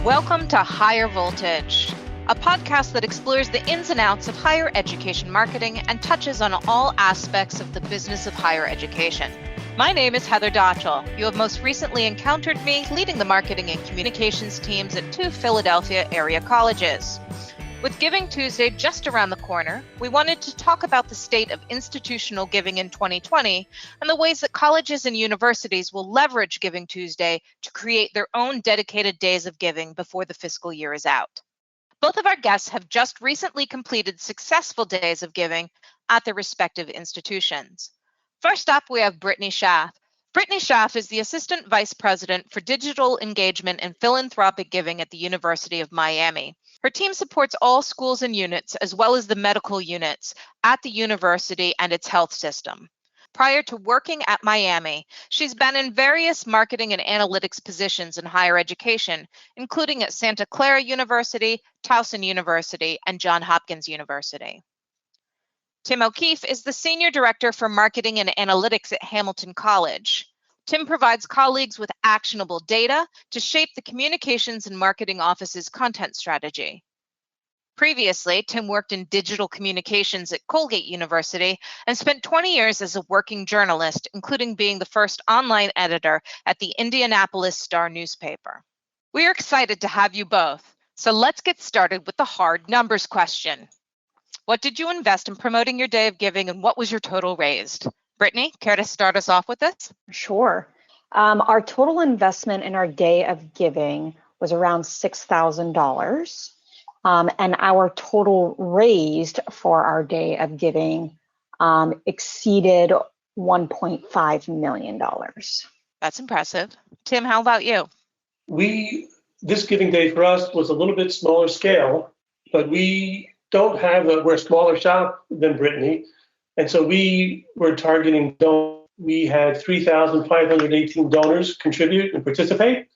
Welcome to Higher Voltage, a podcast that explores the ins and outs of higher education marketing and touches on all aspects of the business of higher education. My name is Heather Dotchell. You have most recently encountered me leading the marketing and communications teams at 2 Philadelphia area colleges. With Giving Tuesday just around the corner, we wanted to talk about the state of institutional giving in 2020 and the ways that colleges and universities will leverage Giving Tuesday to create their own dedicated days of giving before the fiscal year is out. Both of our guests have just recently completed successful days of giving at their respective institutions. First up, we have Brittany Shaff. Brittany Shaff is the Assistant Vice President for Digital Engagement and Philanthropic Giving at the University of Miami. Her team supports all schools and units, as well as the medical units at the university and its health system. Prior to working at Miami, she's been in various marketing and analytics positions in higher education, including at Santa Clara University, Towson University, and Johns Hopkins University. Tim O'Keefe is the Senior Director for Marketing and Analytics at Hamilton College. Tim provides colleagues with actionable data to shape the communications and marketing office's content strategy. Previously, Tim worked in digital communications at Colgate University and spent 20 years as a working journalist, including being the first online editor at the Indianapolis Star newspaper. We are excited to have you both, so let's get started with the hard numbers question. What did you invest in promoting your day of giving and what was your total raised? Brittany, care to start us off with this? Sure. Our total investment in our day of giving was around $6,000. And our total raised for our day of giving exceeded $1.5 million. That's impressive. Tim, how about you? This giving day for us was a little bit smaller scale, but we're a smaller shop than Brittany. And so we were targeting we had 3,518 donors contribute and participate,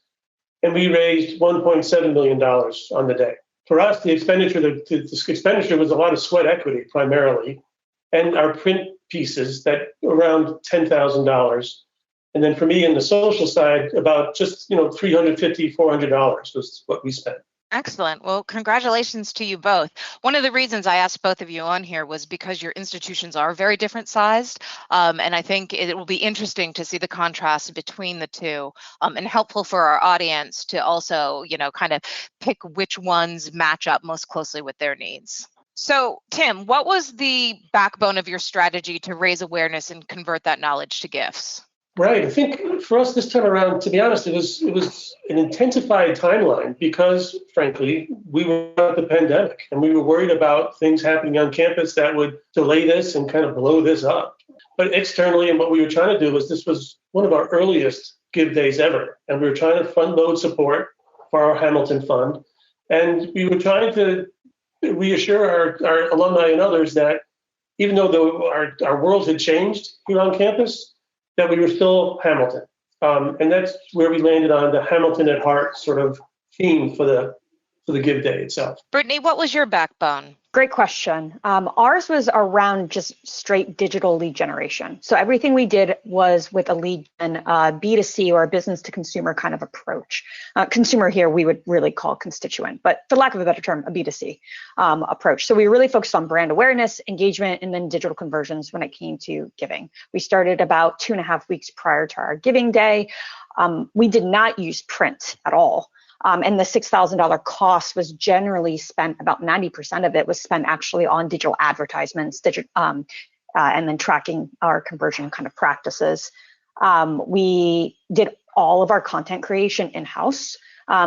and we raised $1.7 million on the day. For us, the expenditure was a lot of sweat equity primarily, and our print pieces that around $10,000. And then for me in the social side, about just $350, $400 was what we spent. Excellent. Well, congratulations to you both. One of the reasons I asked both of you on here was because your institutions are very different sized. And I think it will be interesting to see the contrast between the two and helpful for our audience to also, kind of pick which ones match up most closely with their needs. So, Tim, what was the backbone of your strategy to raise awareness and convert that knowledge to gifts? Right. I think for us this time around, to be honest, it was an intensified timeline because, frankly, we were at the pandemic and we were worried about things happening on campus that would delay this and kind of blow this up. But externally, and what we were trying to do was this was one of our earliest give days ever. And we were trying to front load support for our Hamilton Fund. And we were trying to reassure our alumni and others that even though our world had changed here on campus, that we were still Hamilton. And that's where we landed on the Hamilton at heart sort of theme for the give day itself. Brittany, what was your backbone? Great question. Ours was around just straight digital lead generation. So everything we did was with a lead and B2C or a business to consumer kind of approach. Consumer here we would really call constituent, but for lack of a better term, a B2C approach. So we really focused on brand awareness, engagement, and then digital conversions when it came to giving. We started about 2.5 weeks prior to our giving day. We did not use print at all. And the $6,000 cost was generally spent, about 90% of it was spent actually on digital advertisements, and then tracking our conversion kind of practices. We did all of our content creation in-house.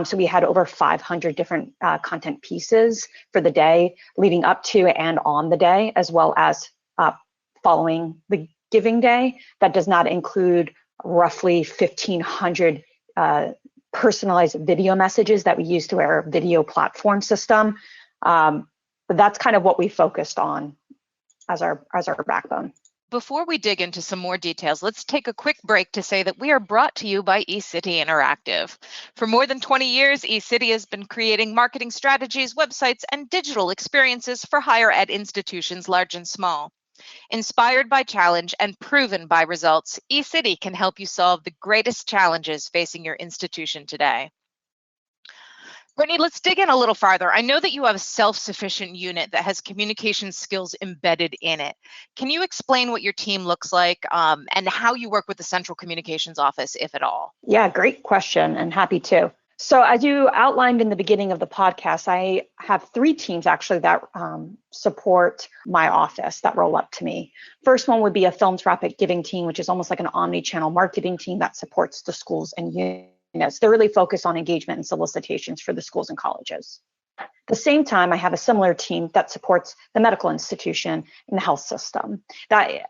So we had over 500 different content pieces for the day leading up to and on the day, as well as following the giving day. That does not include roughly 1,500 personalized video messages that we use through our video platform system. But that's kind of what we focused on as our backbone. Before we dig into some more details, let's take a quick break to say that we are brought to you by eCity Interactive. For more than 20 years, eCity has been creating marketing strategies, websites, and digital experiences for higher ed institutions, large and small. Inspired by challenge and proven by results, eCity can help you solve the greatest challenges facing your institution today. Brittany, let's dig in a little farther. I know that you have a self-sufficient unit that has communication skills embedded in it. Can you explain what your team looks like and how you work with the central communications office, if at all? Yeah, great question, and happy to. So as you outlined in the beginning of the podcast, I have 3 teams actually that support my office that roll up to me. First one would be a philanthropic giving team, which is almost like an omni-channel marketing team that supports the schools and units. They're really focused on engagement and solicitations for the schools and colleges. At the same time, I have a similar team that supports the medical institution and the health system. That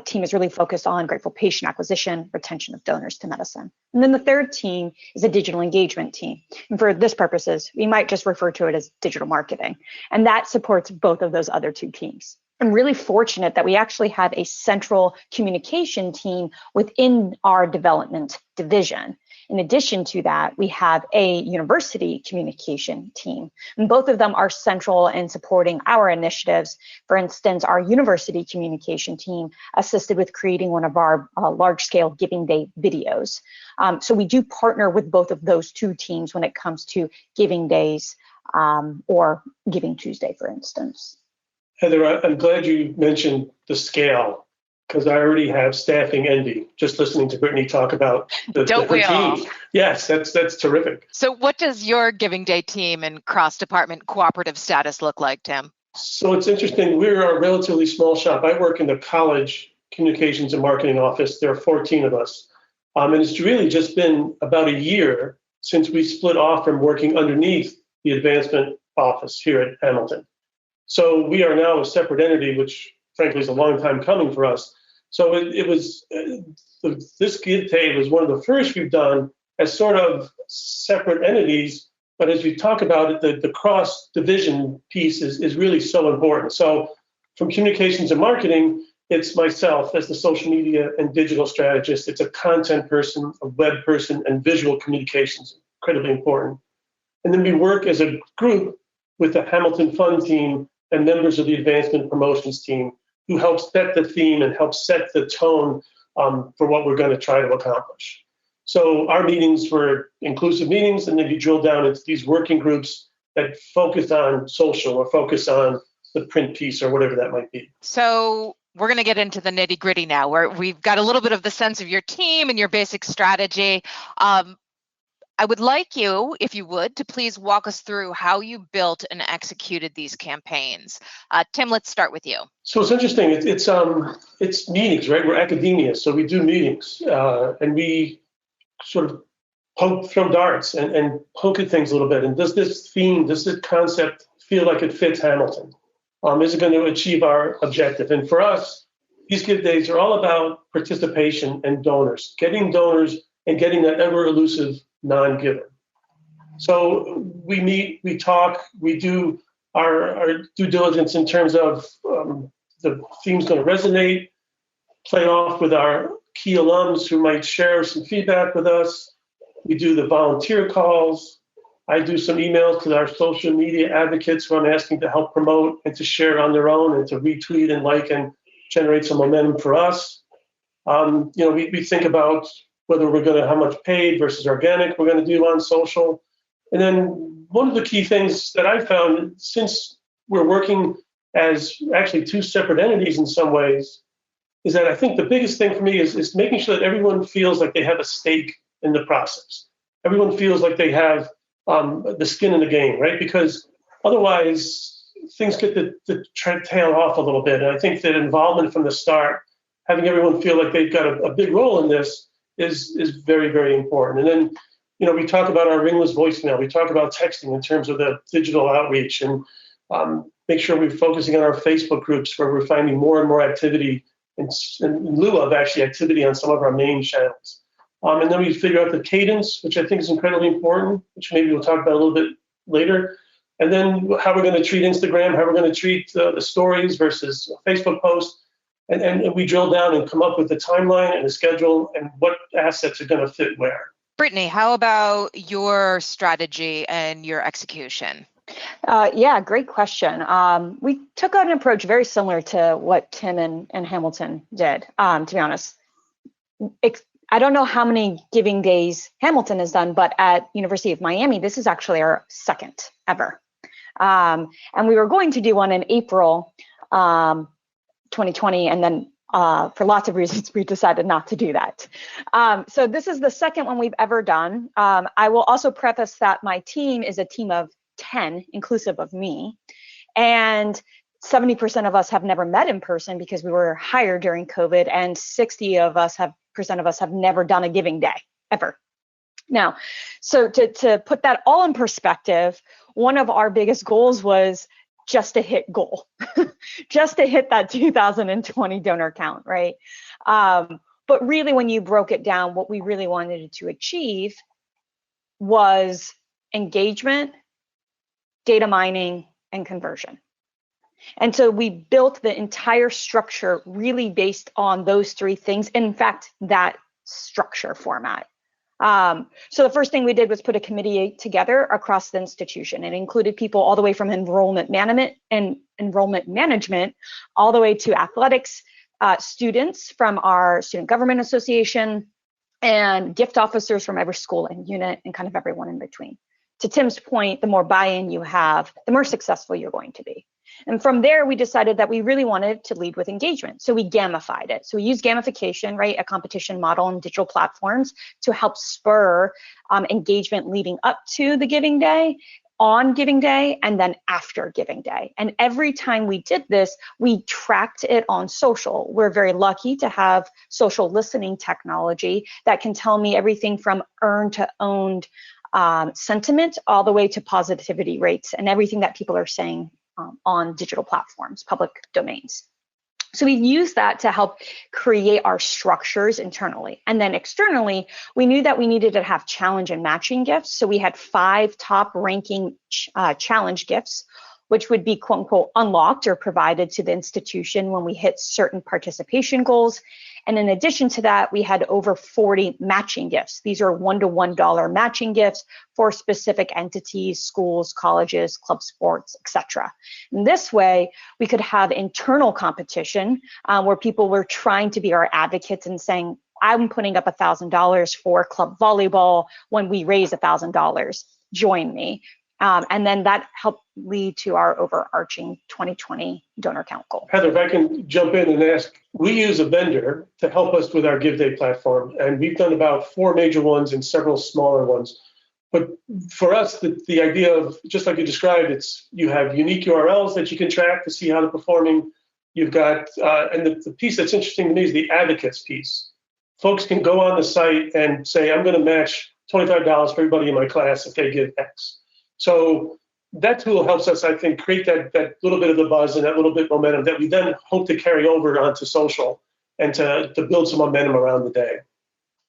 team is really focused on grateful patient acquisition, retention of donors to medicine. And then the third team is a digital engagement team. And for this purposes, we might just refer to it as digital marketing. And that supports both of those other 2 teams. I'm really fortunate that we actually have a central communication team within our development division. In addition to that, we have a university communication team, and both of them are central in supporting our initiatives. For instance, our university communication team assisted with creating one of our large-scale Giving Day videos. So we do partner with both of those 2 teams when it comes to Giving Days or Giving Tuesday, for instance. Heather, I'm glad you mentioned the scale, because I already have staffing envy just listening to Brittany talk about the team. Yes, that's terrific. So what does your Giving Day team and cross-department cooperative status look like, Tim? So it's interesting. We're a relatively small shop. I work in the college communications and marketing office. There are 14 of us. And it's really just been about a year since we split off from working underneath the advancement office here at Hamilton. So we are now a separate entity, which frankly is a long time coming for us. So it was, this Give Day was one of the first we've done as sort of separate entities. But as we talk about it, the cross division piece is really so important. So from communications and marketing, it's myself as the social media and digital strategist. It's a content person, a web person, and visual communications, incredibly important. And then we work as a group with the Hamilton Fund team and members of the advancement promotions team who help set the theme and help set the tone for what we're going to try to accomplish. So our meetings were inclusive meetings, and then you drill down into these working groups that focus on social or focus on the print piece or whatever that might be. So we're going to get into the nitty gritty now, where we've got a little bit of the sense of your team and your basic strategy. I would like you, if you would, to please walk us through how you built and executed these campaigns. Tim, let's start with you. So it's interesting. It's meetings, right? We're academia, so we do meetings, and we sort of throw darts and poke at things a little bit. And does this theme, does this concept feel like it fits Hamilton? Is it going to achieve our objective? And for us, these Give Days are all about participation and donors, getting donors and getting that ever elusive non-giver. So we meet, we talk, we do our due diligence in terms of the theme's going to resonate, play off with our key alums who might share some feedback with us. We do the volunteer calls. I do some emails to our social media advocates who I'm asking to help promote and to share on their own and to retweet and like and generate some momentum for us. We think about whether we're going to, how much paid versus organic we're going to do on social. And then one of the key things that I found, since we're working as actually 2 separate entities in some ways, is that I think the biggest thing for me is making sure that everyone feels like they have a stake in the process. Everyone feels like they have the skin in the game, right? Because otherwise things get the tail off a little bit. And I think that involvement from the start, having everyone feel like they've got a big role in this is very, very important. And then, we talk about our ringless voicemail. We talk about texting in terms of the digital outreach, and make sure we're focusing on our Facebook groups where we're finding more and more activity in lieu of actually activity on some of our main channels. And then we figure out the cadence, which I think is incredibly important, which maybe we'll talk about a little bit later. And then how we're going to treat Instagram, how we're going to treat the stories versus Facebook posts. And we drill down and come up with the timeline and the schedule and what assets are going to fit where. Brittany, how about your strategy and your execution? Yeah, great question. We took an approach very similar to what Tim and Hamilton did, to be honest. I don't know how many giving days Hamilton has done, but at University of Miami, this is actually our second ever. And we were going to do one in April 2020, and then for lots of reasons, we decided not to do that. So this is the second one we've ever done. I will also preface that my team is a team of 10, inclusive of me, and 70% of us have never met in person because we were hired during COVID, and 60% of us have never done a giving day ever. Now, so to put that all in perspective, one of our biggest goals was just to hit goal, just to hit that 2020 donor count, right? But really, when you broke it down, what we really wanted to achieve was engagement, data mining, and conversion. And so we built the entire structure really based on those three things. In fact, that structure format. So the first thing we did was put a committee together across the institution. It included people all the way from enrollment management, all the way to athletics, students from our student government association, and gift officers from every school and unit, and kind of everyone in between. To Tim's point, the more buy-in you have, the more successful you're going to be. And from there, we decided that we really wanted to lead with engagement. So we gamified it. So we used gamification, right, a competition model and digital platforms to help spur engagement leading up to the giving day, on giving day, and then after giving day. And every time we did this, we tracked it on social. We're very lucky to have social listening technology that can tell me everything from earned to owned sentiment all the way to positivity rates and everything that people are saying on digital platforms, public domains. So we've used that to help create our structures internally. And then externally, we knew that we needed to have challenge and matching gifts. So we had 5 top ranking challenge gifts, which would be quote unquote unlocked or provided to the institution when we hit certain participation goals. And in addition to that, we had over 40 matching gifts. These are $1 matching gifts for specific entities, schools, colleges, club sports, etc. In this way, we could have internal competition where people were trying to be our advocates and saying, I'm putting up $1,000 for club volleyball. When we raise $1,000, join me. And then that helped lead to our overarching 2020 donor count goal. Heather, if I can jump in and ask, we use a vendor to help us with our Give Day platform, and we've done about 4 major ones and several smaller ones. But for us, the idea of, just like you described, it's you have unique URLs that you can track to see how they're performing. You've got, and the piece that's interesting to me is the advocates piece. Folks can go on the site and say, I'm going to match $25 for everybody in my class if they give X. So that tool helps us, I think, create that little bit of the buzz and that little bit of momentum that we then hope to carry over onto social and to build some momentum around the day.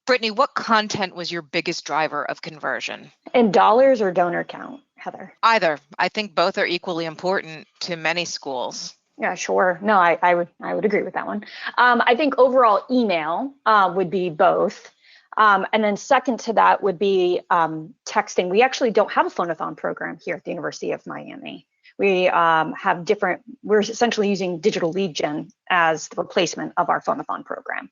Brittany, what content was your biggest driver of conversion? In dollars or donor count, Heather? Either. I think both are equally important to many schools. Yeah, sure. No, I would agree with that one. I think overall email would be both. And then second to that would be texting. We actually don't have a phone-a-thon program here at the University of Miami. We we're essentially using digital lead gen as the replacement of our phone-a-thon program.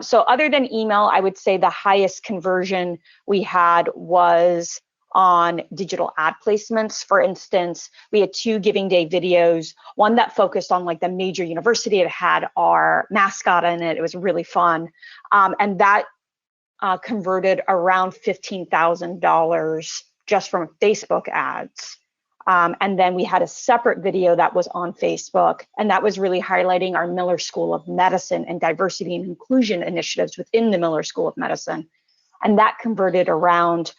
So other than email, I would say the highest conversion we had was on digital ad placements. For instance, we had 2 Giving Day videos, one that focused on like the major university. It had our mascot in it. It was really fun. And that converted around $15,000 just from Facebook ads. And then we had a separate video that was on Facebook, and that was really highlighting our Miller School of Medicine and diversity and inclusion initiatives within the Miller School of Medicine. And that converted around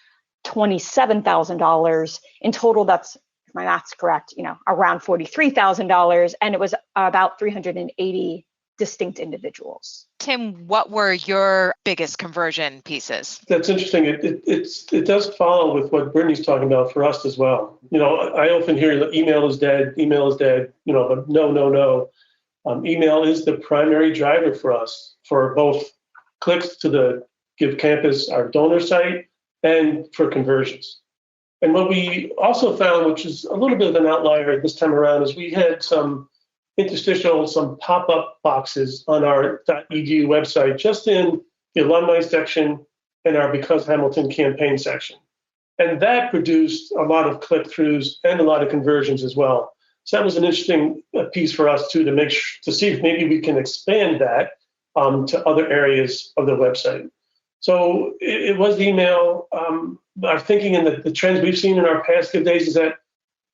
$27,000 in total. That's, if my math's correct, around $43,000, and it was about 380 distinct individuals. Tim, what were your biggest conversion pieces? That's interesting. It does follow with what Brittany's talking about for us as well. I often hear that email is dead, but no. Email is the primary driver for us for both clicks to the Give Campus, our donor site, and for conversions. And what we also found, which is a little bit of an outlier this time around, is we had some pop-up boxes on our .edu website just in the alumni section, and our Because Hamilton campaign section. And that produced a lot of click-throughs and a lot of conversions as well. So that was an interesting piece for us too, to see if maybe we can expand that to other areas of the website. So it was email. Our thinking and the trends we've seen in our past Give Days is that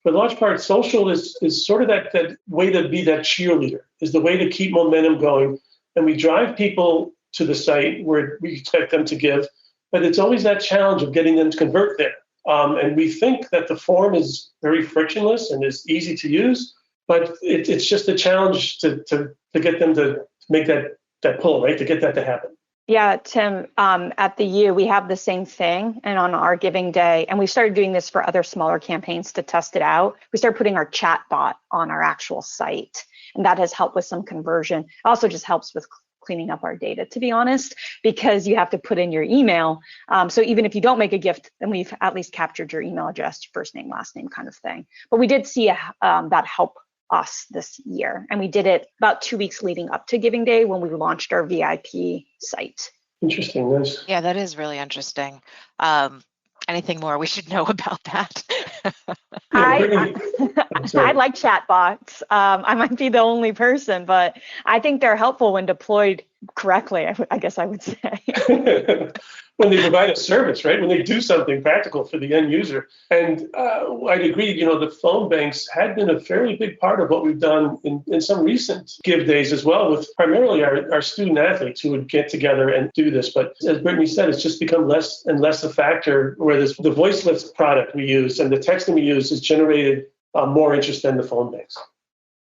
for the large part, social is sort of that way to be that cheerleader, is the way to keep momentum going. And we drive people to the site where we expect them to give, but it's always that challenge of getting them to convert there. And we think that the form is very frictionless and is easy to use, but it's just a challenge to get them to make that pull, right? To get that to happen. Yeah, Tim, at the U, we have the same thing. And on our giving day, and we started doing this for other smaller campaigns to test it out, we started putting our chat bot on our actual site. And that has helped with some conversion. It also just helps with cleaning up our data, to be honest, because you have to put in your email. So even if you don't make a gift, then we've at least captured your email address, first name, last name kind of thing. But we did see that help us this year. And we did it about 2 weeks leading up to Giving Day when we launched our VIP site. Interesting. Nice. Yeah, that is really interesting. Anything more we should know about that? I like chatbots. I might be the only person, but I think they're helpful when deployed correctly, I guess I would say. When they provide a service, right? When they do something practical for the end user. And I'd agree, the phone banks had been a fairly big part of what we've done in some recent Give Days as well, with primarily our student athletes who would get together and do this. But as Brittany said, it's just become less and less a factor, where the voice lift product we use and the texting we use has generated more interest than the phone banks.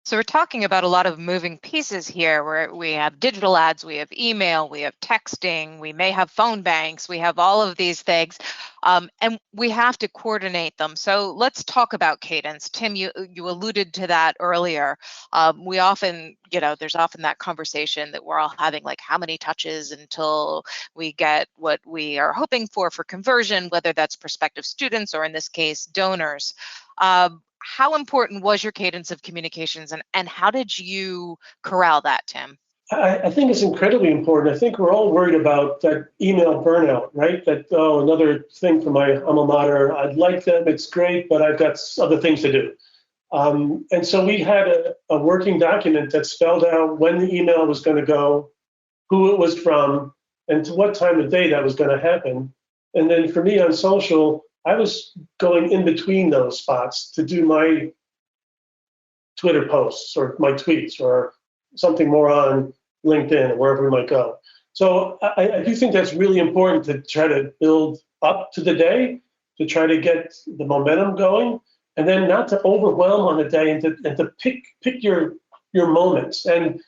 So we're talking about a lot of moving pieces here, where we have digital ads, we have email, we have texting, we may have phone banks, we have all of these things, and we have to coordinate them. So let's talk about cadence. Tim, you alluded to that earlier. We often, there's often that conversation that we're all having, like how many touches until we get what we are hoping for conversion, whether that's prospective students or in this case, donors. How important was your cadence of communications, and how did you corral that, Tim? I think it's incredibly important. I think we're all worried about that email burnout, right? That, another thing for my alma mater, I'd like them, it's great, but I've got other things to do. And so we had a working document that spelled out when the email was going to go, who it was from, and to what time of day that was going to happen. And then for me on social, I was going in between those spots to do my Twitter posts or my tweets or something more on LinkedIn or wherever we might go. So I do think that's really important to try to build up to the day, to try to get the momentum going, and then not to overwhelm on the day, and to pick your moments. And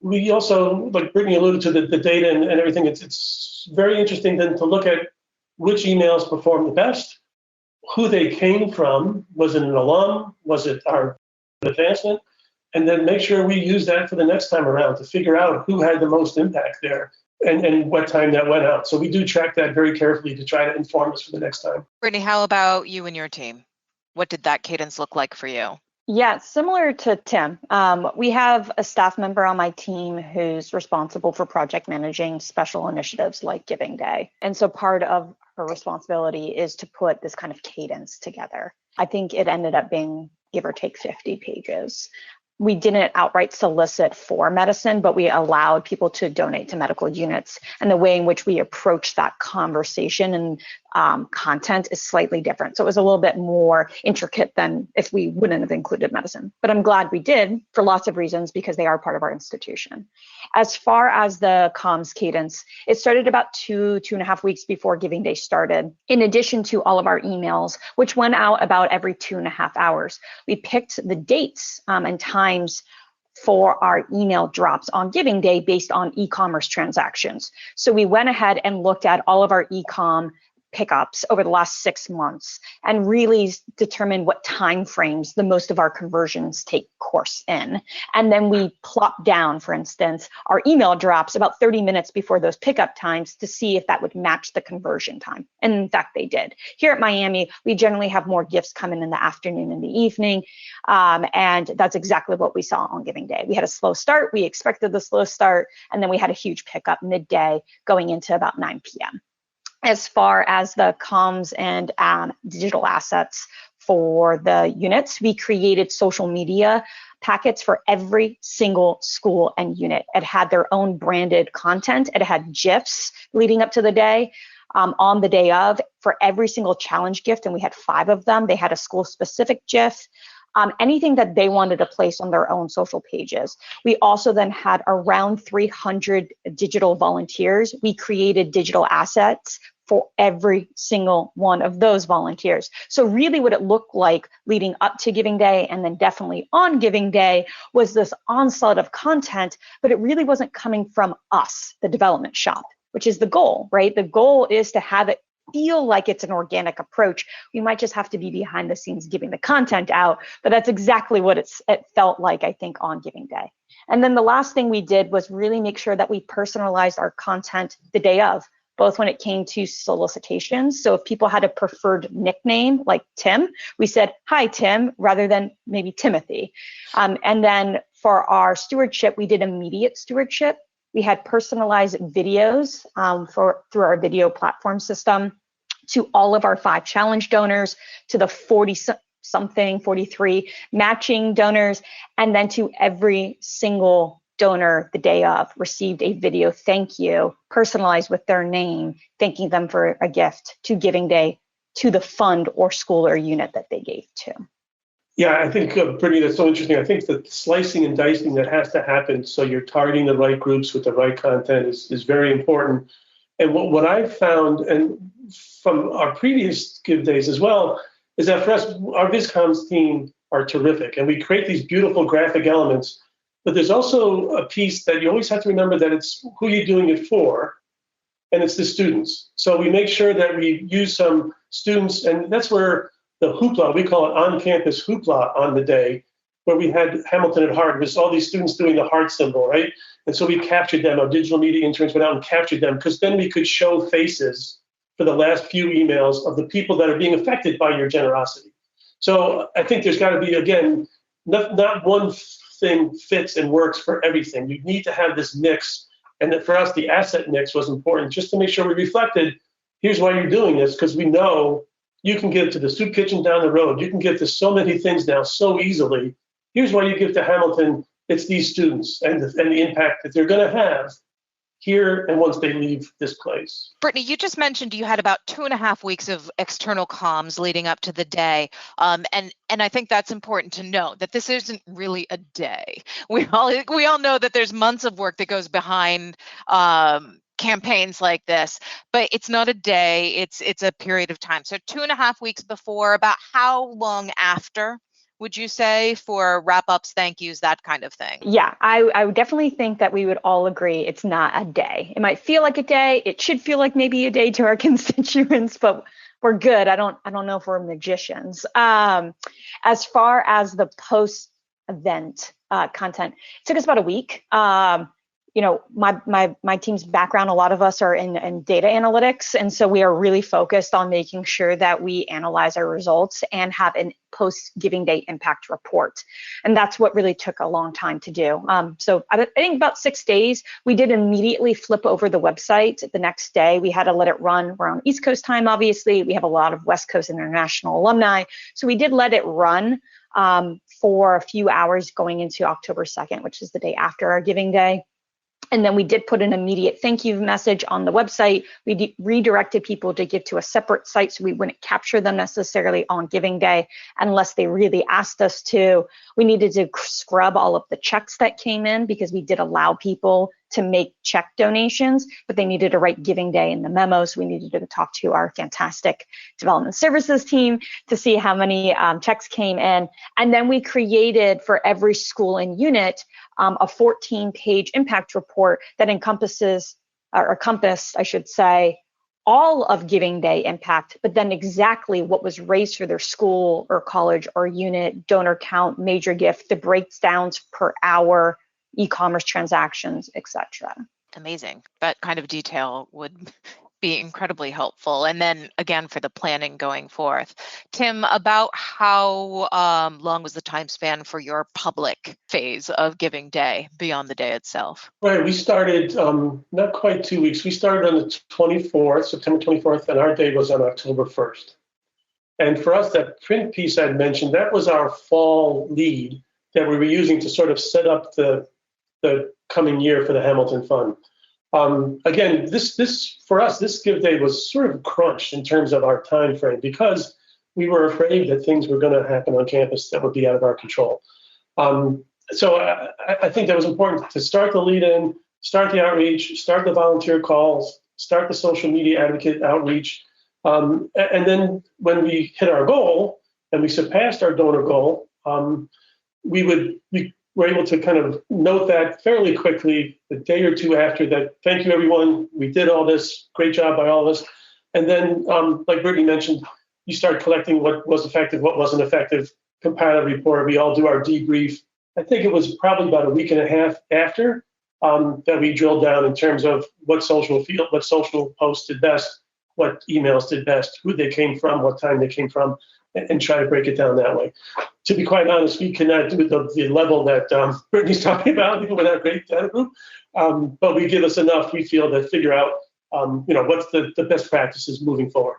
we also, like Brittany alluded to, the data and everything, it's very interesting then to look at which emails perform the best, who they came from. Was it an alum? Was it our advancement? And then make sure we use that for the next time around to figure out who had the most impact there and what time that went out. So we do track that very carefully to try to inform us for the next time. Brittany, how about you and your team? What did that cadence look like for you? Yeah, similar to Tim. We have a staff member on my team who's responsible for project managing special initiatives like Giving Day. And so part of her responsibility is to put this kind of cadence together. I think it ended up being give or take 50 pages. We didn't outright solicit for medicine, but we allowed people to donate to medical units. And the way in which we approach that conversation and content is slightly different. So it was a little bit more intricate than if we wouldn't have included medicine. But I'm glad we did for lots of reasons, because they are part of our institution. As far as the comms cadence, it started about 2.5 weeks before Giving Day started. In addition to all of our emails, which went out about every 2.5 hours, we picked the dates and times for our email drops on Giving Day based on e-commerce transactions. So we went ahead and looked at all of our e-com pickups over the last 6 months and really determine what time frames the most of our conversions take course in. And then we plop down, for instance, our email drops about 30 minutes before those pickup times to see if that would match the conversion time. And in fact, they did. Here at Miami, we generally have more gifts coming in the afternoon and the evening. And that's exactly what we saw on Giving Day. We had a slow start. We expected the slow start. And then we had a huge pickup midday going into about 9 p.m. As far as the comms and digital assets for the units, we created social media packets for every single school and unit. It had their own branded content. It had GIFs leading up to the day. On the day of, for every single challenge gift, and we had 5 of them, they had a school-specific GIF. Anything that they wanted to place on their own social pages. We also then had around 300 digital volunteers. We created digital assets for every single one of those volunteers. So really what it looked like leading up to Giving Day and then definitely on Giving Day was this onslaught of content, but it really wasn't coming from us, the development shop, which is the goal, right? The goal is to have it feel like it's an organic approach. We might just have to be behind the scenes giving the content out, but that's exactly what it felt like, I think, on Giving Day. And then the last thing we did was really make sure that we personalized our content the day of, both when it came to solicitations. So if people had a preferred nickname like Tim, we said, "Hi, Tim," rather than maybe Timothy. And then for our stewardship, we did immediate stewardship. We had personalized videos through our video platform system to all of our 5 challenge donors, to the 43 matching donors, and then to every single donor the day of received a video thank you, personalized with their name, thanking them for a gift to Giving Day, to the fund or school or unit that they gave to. Yeah, I think, Brittany, that's so interesting. I think the slicing and dicing that has to happen so you're targeting the right groups with the right content is very important. And what I've found, and from our previous Give Days as well, is that for us, our VisComms team are terrific. And we create these beautiful graphic elements. But there's also a piece that you always have to remember that it's who you're doing it for, and it's the students. So we make sure that we use some students, and that's where the hoopla, we call it on-campus hoopla on the day, where we had Hamilton at Heart. It was all these students doing the heart symbol, right? And so we captured them. Our digital media interns went out and captured them, because then we could show faces for the last few emails of the people that are being affected by your generosity. So I think there's got to be, again, not one thing fits and works for everything. You need to have this mix. And that for us, the asset mix was important, just to make sure we reflected, here's why you're doing this, because we know you can give to the soup kitchen down the road. You can give to so many things now so easily. Here's why you give to Hamilton. It's these students and the impact that they're going to have here and once they leave this place. Brittany, you just mentioned you had about 2.5 weeks of external comms leading up to the day. And I think that's important to note, that this isn't really a day. We all know that there's months of work that goes behind campaigns like this, but it's not a day, it's a period of time. So 2.5 weeks before, about how long after would you say for wrap-ups, thank yous, that kind of thing? Yeah, I would definitely think that we would all agree it's not a day. It might feel like a day. It should feel like maybe a day to our constituents, but we're good. I don't know if we're magicians. As far as the post-event content, it took us about a week. You know, my team's background, a lot of us are in data analytics. And so we are really focused on making sure that we analyze our results and have an post-Giving Day impact report. And that's what really took a long time to do. So I think about 6 days. We did immediately flip over the website the next day. We had to let it run. We're on East Coast time, obviously. We have a lot of West Coast international alumni. So we did let it run for a few hours going into October 2nd, which is the day after our Giving Day. And then we did put an immediate thank you message on the website. We redirected people to give to a separate site so we wouldn't capture them necessarily on Giving Day unless they really asked us to. We needed to scrub all of the checks that came in because we did allow people to make check donations, but they needed to write Giving Day in the memos. We needed to talk to our fantastic development services team to see how many checks came in. And then we created for every school and unit a 14-page impact report that encompassed, I should say, all of Giving Day impact, but then exactly what was raised for their school or college or unit, donor count, major gift, the breakdowns per hour, e-commerce transactions, etc. Amazing. That kind of detail would be incredibly helpful. And then again, for the planning going forth. Tim, about how long was the time span for your public phase of Giving Day beyond the day itself? Right, we started not quite 2 weeks. We started on the 24th, September 24th, and our day was on October 1st. And for us, that print piece I'd mentioned, that was our fall lead that we were using to sort of set up the coming year for the Hamilton Fund. Again, this for us, this Give Day was sort of crunched in terms of our time frame because we were afraid that things were going to happen on campus that would be out of our control. So I think that was important to start the lead in, start the outreach, start the volunteer calls, start the social media advocate outreach. And then when we hit our goal and we surpassed our donor goal, we were able to kind of note that fairly quickly, a day or two after that. Thank you, everyone. We did all this. Great job by all of us. And then, like Brittany mentioned, you start collecting what was effective, what wasn't effective, compile a report. We all do our debrief. I think it was probably about a week and a half after that we drilled down in terms of what social posts did best, what emails did best, who they came from, what time they came from, and try to break it down that way. To be quite honest, we cannot do the level that Brittany's talking about, even with our great data group, but we give us enough, we feel, to figure out what's the best practices moving forward.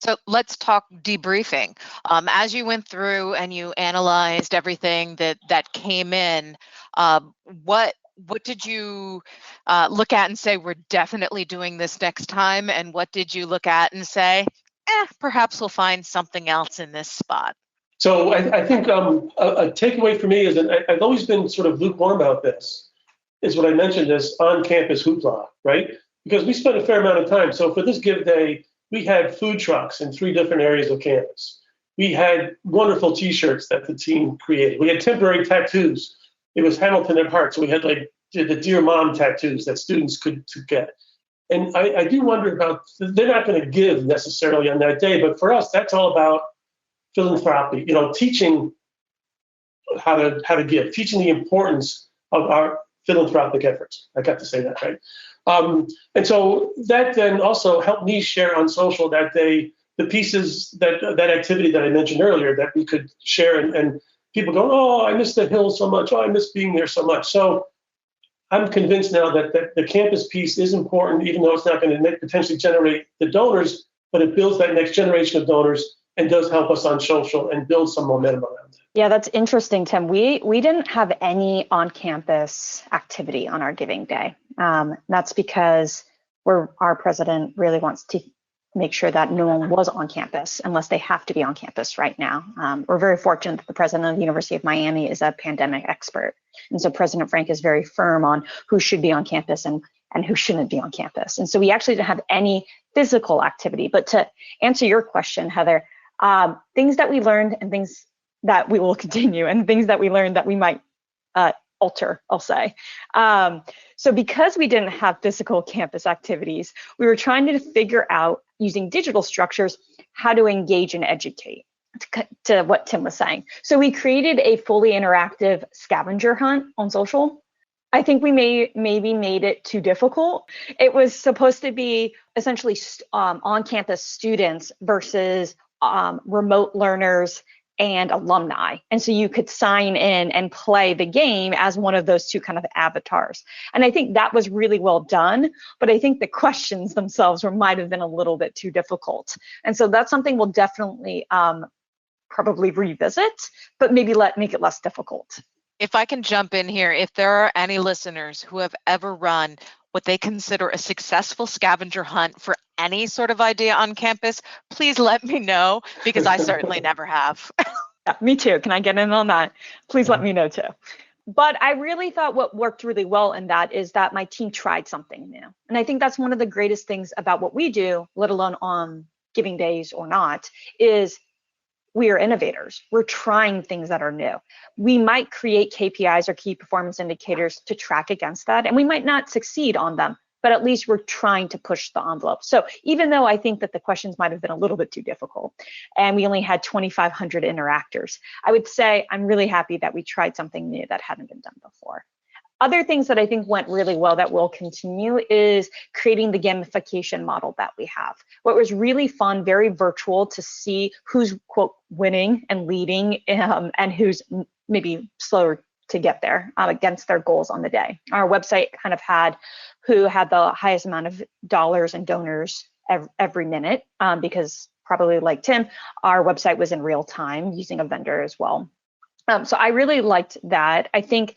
So let's talk debriefing. As you went through and you analyzed everything that came in, what did you look at and say, we're definitely doing this next time? And what did you look at and say, perhaps we'll find something else in this spot? So I think a takeaway for me is that I've always been sort of lukewarm about this, is what I mentioned as on-campus hoopla, right? Because we spent a fair amount of time. So for this Give Day, we had food trucks in 3 different areas of campus. We had wonderful T-shirts that the team created. We had temporary tattoos. It was Hamilton at heart, so we had like the Dear Mom tattoos that students could get. And I do wonder about, they're not going to give necessarily on that day, but for us, that's all about philanthropy, teaching how to give, teaching the importance of our philanthropic efforts. I got to say that, right? And so that then also helped me share on social that day the pieces, that activity that I mentioned earlier that we could share, and people go, oh, I miss the hill so much. Oh, I miss being there so much. So I'm convinced now that the campus piece is important, even though it's not going to potentially generate the donors, but it builds that next generation of donors and does help us on social and build some momentum around it. Yeah, that's interesting, Tim. We didn't have any on-campus activity on our Giving Day. That's because our president really wants to make sure that no one was on campus unless they have to be on campus right now. We're very fortunate that the president of the University of Miami is a pandemic expert. And so President Frank is very firm on who should be on campus and who shouldn't be on campus. And so we actually didn't have any physical activity. But to answer your question, Heather, things that we learned and things that we will continue and things that we learned that we might alter, I'll say. So because we didn't have physical campus activities, we were trying to figure out, using digital structures, how to engage and educate, to what Tim was saying. So we created a fully interactive scavenger hunt on social. I think we maybe made it too difficult. It was supposed to be essentially on-campus students versus remote learners and alumni. And so you could sign in and play the game as one of those two kind of avatars. And I think that was really well done, but I think the questions themselves might have been a little bit too difficult. And so that's something we'll definitely probably revisit, but maybe make it less difficult. If I can jump in here, if there are any listeners who have ever run what they consider a successful scavenger hunt for any sort of idea on campus, please let me know, because I certainly never have. Yeah, me too. Can I get in on that? Please let me know too. But I really thought what worked really well in that is that my team tried something new. And I think that's one of the greatest things about what we do, let alone on Giving Days or not, is we are innovators. We're trying things that are new. We might create KPIs or key performance indicators to track against that, and we might not succeed on them, but at least we're trying to push the envelope. So even though I think that the questions might have been a little bit too difficult and we only had 2,500 interactors, I would say I'm really happy that we tried something new that hadn't been done before. Other things that I think went really well that will continue is creating the gamification model that we have. What was really fun, very virtual, to see who's, quote, winning and leading and who's maybe slower to get there against their goals on the day. Our website kind of had who had the highest amount of dollars and donors every minute because probably like Tim, our website was in real time using a vendor as well. So I really liked that. I think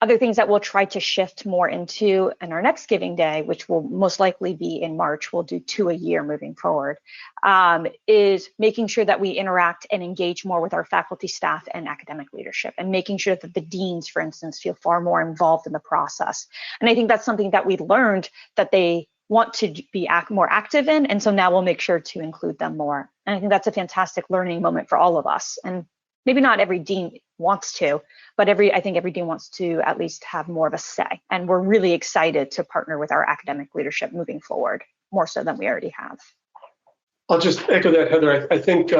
other things that we'll try to shift more into in our next Giving Day, which will most likely be in March, we'll do 2 a year moving forward, is making sure that we interact and engage more with our faculty, staff, and academic leadership, and making sure that the deans, for instance, feel far more involved in the process. And I think that's something that we learned that they want to be more active in, and so now we'll make sure to include them more. And I think that's a fantastic learning moment for all of us. And maybe not every dean wants to, but I think every dean wants to at least have more of a say. And we're really excited to partner with our academic leadership moving forward, more so than we already have. I'll just echo that, Heather. I think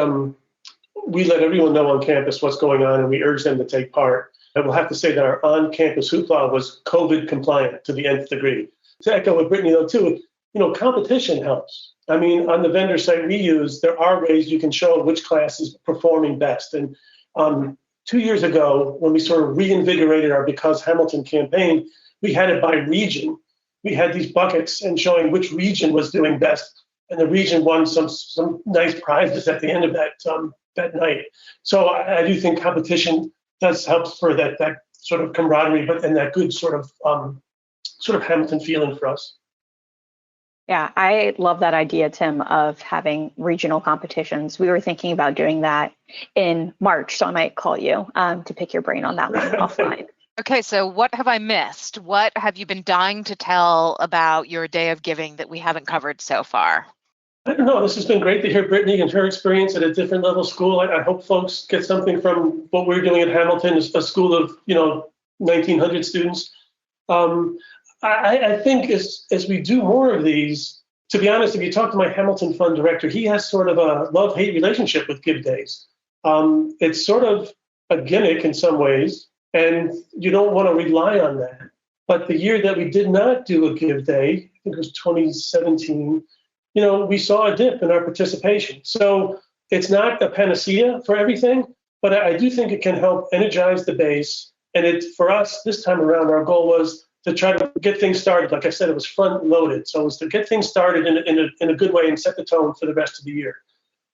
we let everyone know on campus what's going on, and we urge them to take part. I will have to say that our on-campus hoopla was COVID compliant to the nth degree. To echo what Brittany, though, too, competition helps. I mean, on the vendor site we use, there are ways you can show which class is performing best. And 2 years ago, when we sort of reinvigorated our Because Hamilton campaign, we had it by region. We had these buckets and showing which region was doing best, and the region won some nice prizes at the end of that night. So I do think competition does help for that sort of camaraderie, and that good sort of Hamilton feeling for us. Yeah, I love that idea, Tim, of having regional competitions. We were thinking about doing that in March, so I might call you to pick your brain on that one offline. Okay, so what have I missed? What have you been dying to tell about your day of giving that we haven't covered so far? I don't know. This has been great to hear Brittany and her experience at a different level school. I hope folks get something from what we're doing at Hamilton, a school of 1,900 students. I think as we do more of these, to be honest, if you talk to my Hamilton Fund director, he has sort of a love-hate relationship with Give Days. It's sort of a gimmick in some ways, and you don't want to rely on that. But the year that we did not do a Give Day, I think it was 2017, we saw a dip in our participation. So it's not a panacea for everything, but I do think it can help energize the base. And for us, this time around, our goal was to try to get things started. Like I said, it was front loaded. So it was to get things started in a good way and set the tone for the rest of the year.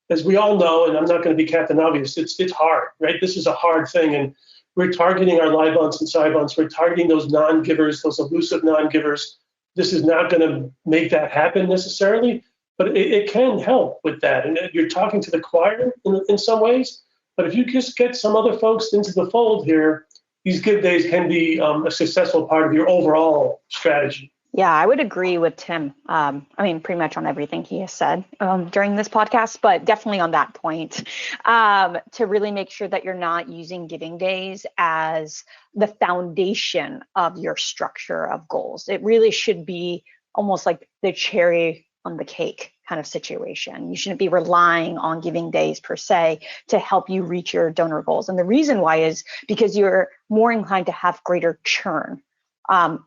As we all know, and I'm not going to be Captain Obvious, it's hard, right? This is a hard thing. And we're targeting our Libons and Cybons. We're targeting those non-givers, those elusive non-givers. This is not going to make that happen necessarily, but it can help with that. And you're talking to the choir in some ways, but if you just get some other folks into the fold here, these Give Days can be a successful part of your overall strategy. Yeah, I would agree with Tim. Pretty much on everything he has said during this podcast, but definitely on that point, to really make sure that you're not using Giving Days as the foundation of your structure of goals. It really should be almost like the cherry on the cake kind of situation. You shouldn't be relying on Giving Days per se to help you reach your donor goals. And the reason why is because you're more inclined to have greater churn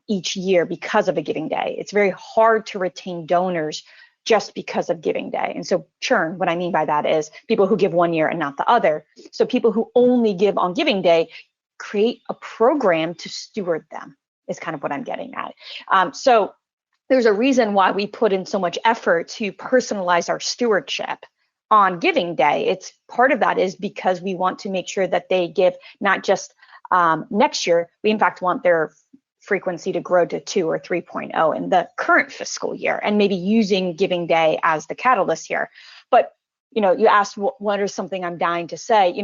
each year because of a Giving Day. It's very hard to retain donors just because of Giving Day. And so churn, what I mean by that is people who give one year and not the other. So people who only give on Giving Day, create a program to steward them is kind of what I'm getting at. So there's a reason why we put in so much effort to personalize our stewardship on Giving Day. It's part of that is because we want to make sure that they give not just next year, we in fact want their frequency to grow to 2 or 3.0 in the current fiscal year, and maybe using Giving Day as the catalyst here. But, you asked what is something I'm dying to say.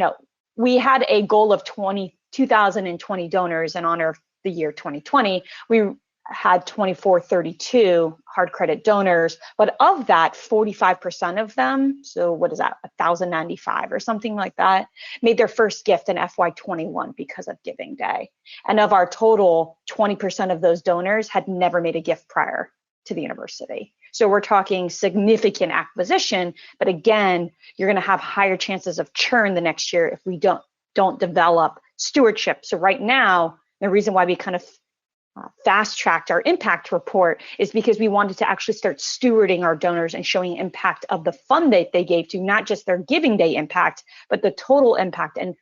We had a goal of 2,020 donors in honor of the year 2020. We had 2432 hard credit donors, but of that, 45% of them, so what is that, 1,095 or something like that, made their first gift in FY21 because of Giving Day. And of our total, 20% of those donors had never made a gift prior to the university. So we're talking significant acquisition, but again, you're going to have higher chances of churn the next year if we don't develop stewardship. So right now, the reason why we kind of fast-tracked our impact report is because we wanted to actually start stewarding our donors and showing impact of the fund that they gave to, not just their giving day impact, but the total impact, and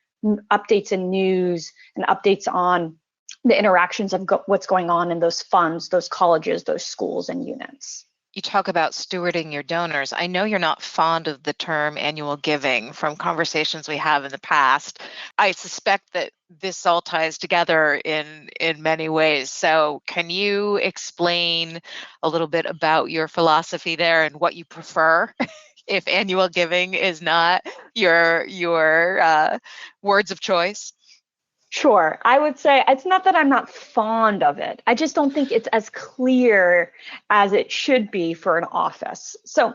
updates in news and updates on the interactions of what's going on in those funds, those colleges, those schools and units. You talk about stewarding your donors. I know you're not fond of the term annual giving from conversations we have in the past. I suspect that this all ties together in many ways. So can you explain a little bit about your philosophy there and what you prefer if annual giving is not your words of choice? Sure. I would say it's not that I'm not fond of it. I just don't think it's as clear as it should be for an office. So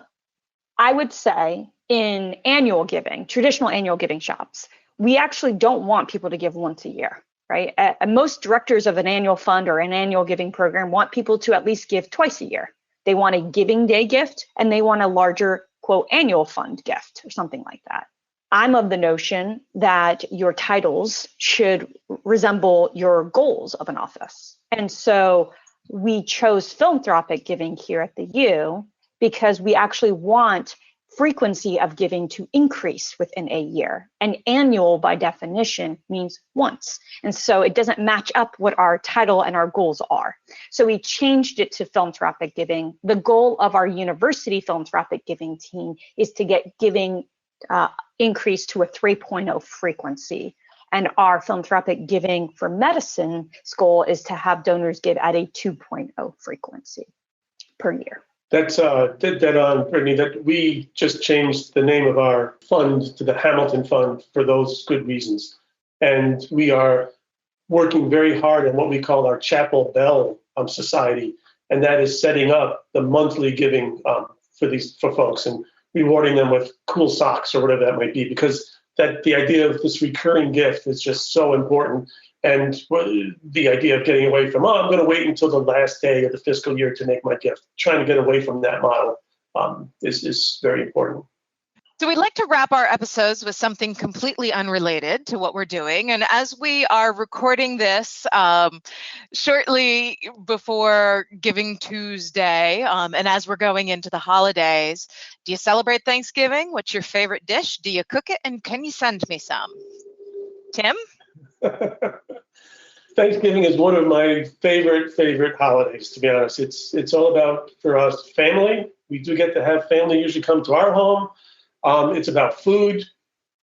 I would say in annual giving, traditional annual giving shops, we actually don't want people to give once a year, right? Most directors of an annual fund or an annual giving program want people to at least give twice a year. They want a giving day gift and they want a larger, quote, annual fund gift or something like that. I'm of the notion that your titles should resemble your goals of an office. And so we chose philanthropic giving here at the U because we actually want frequency of giving to increase within a year. And annual, by definition, means once. And so it doesn't match up what our title and our goals are. So we changed it to philanthropic giving. The goal of our university philanthropic giving team is to get giving increase to a 3.0 frequency. And our philanthropic giving for medicine's goal is to have donors give at a 2.0 frequency per year. That's dead on, Brittany, that we just changed the name of our fund to the Hamilton Fund for those good reasons. And we are working very hard on what we call our Chapel Bell Society. And that is setting up the monthly giving for folks and rewarding them with cool socks or whatever that might be, because that the idea of this recurring gift is just so important. And the idea of getting away from, I'm going to wait until the last day of the fiscal year to make my gift, trying to get away from that model is very important. So we'd like to wrap our episodes with something completely unrelated to what we're doing. And as we are recording this shortly before Giving Tuesday, and as we're going into the holidays, do you celebrate Thanksgiving? What's your favorite dish? Do you cook it? And can you send me some? Tim? Thanksgiving is one of my favorite holidays, to be honest. It's all about, for us, family. We do get to have family usually come to our home. It's about food.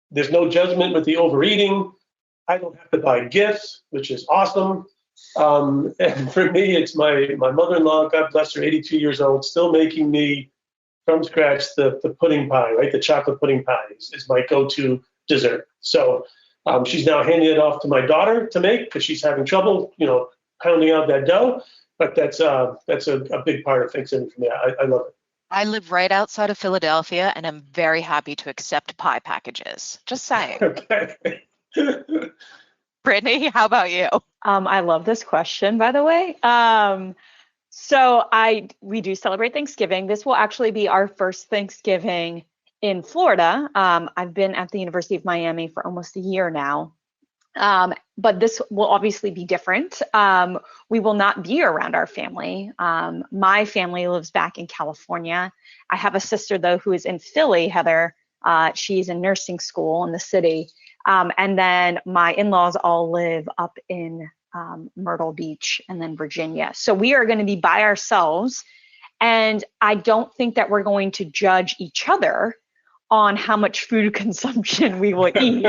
There's no judgment with the overeating. I don't have to buy gifts, which is awesome. And for me, it's my mother-in-law, God bless her, 82 years old, still making me from scratch the pudding pie, right? The chocolate pudding pie is my go-to dessert. So she's now handing it off to my daughter to make because she's having trouble, pounding out that dough. But that's a big part of Thanksgiving for me. I love it. I live right outside of Philadelphia, and I'm very happy to accept pie packages. Just saying. Okay. Brittany, how about you? I love this question, by the way. We do celebrate Thanksgiving. This will actually be our first Thanksgiving in Florida. I've been at the University of Miami for almost a year now. But this will obviously be different. We will not be around our family. My family lives back in California. I have a sister, though, who is in Philly, Heather. She's in nursing school in the city. And then my in-laws all live up in Myrtle Beach and then Virginia. So we are going to be by ourselves. And I don't think that we're going to judge each other on how much food consumption we will eat.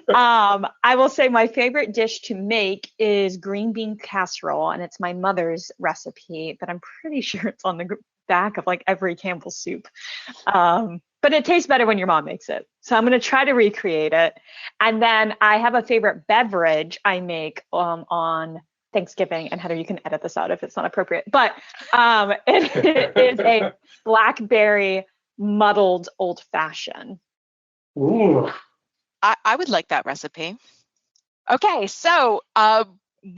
I will say my favorite dish to make is green bean casserole, and it's my mother's recipe, but I'm pretty sure it's on the back of like every Campbell's soup. But it tastes better when your mom makes it. So I'm going to try to recreate it. And then I have a favorite beverage I make on Thanksgiving, and Heather, you can edit this out if it's not appropriate, but it is a blackberry muddled old fashioned. Ooh. I would like that recipe. Okay, so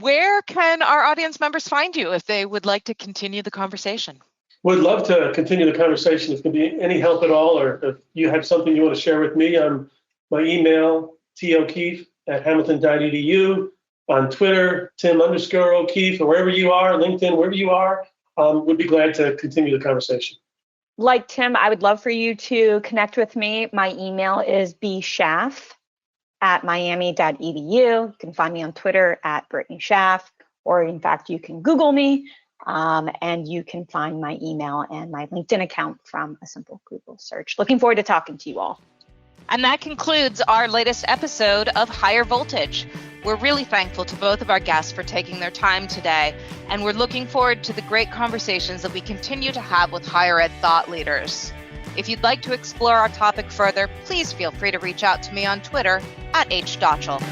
Where can our audience members find you if they would like to continue the conversation? Would love to continue the conversation. If it can be any help at all, or if you have something you want to share with me, my email, tokeefe@hamilton.edu, on Twitter, Tim_O'Keefe, or wherever you are, LinkedIn, wherever you are, would be glad to continue the conversation. Like Tim, I would love for you to connect with me. My email is bshaff@miami.edu. You can find me on Twitter @Brittany Shaff, or in fact, you can Google me, and you can find my email and my LinkedIn account from a simple Google search. Looking forward to talking to you all. And that concludes our latest episode of Higher Voltage. We're really thankful to both of our guests for taking their time today, and we're looking forward to the great conversations that we continue to have with higher ed thought leaders. If you'd like to explore our topic further, please feel free to reach out to me on Twitter @HDotchel.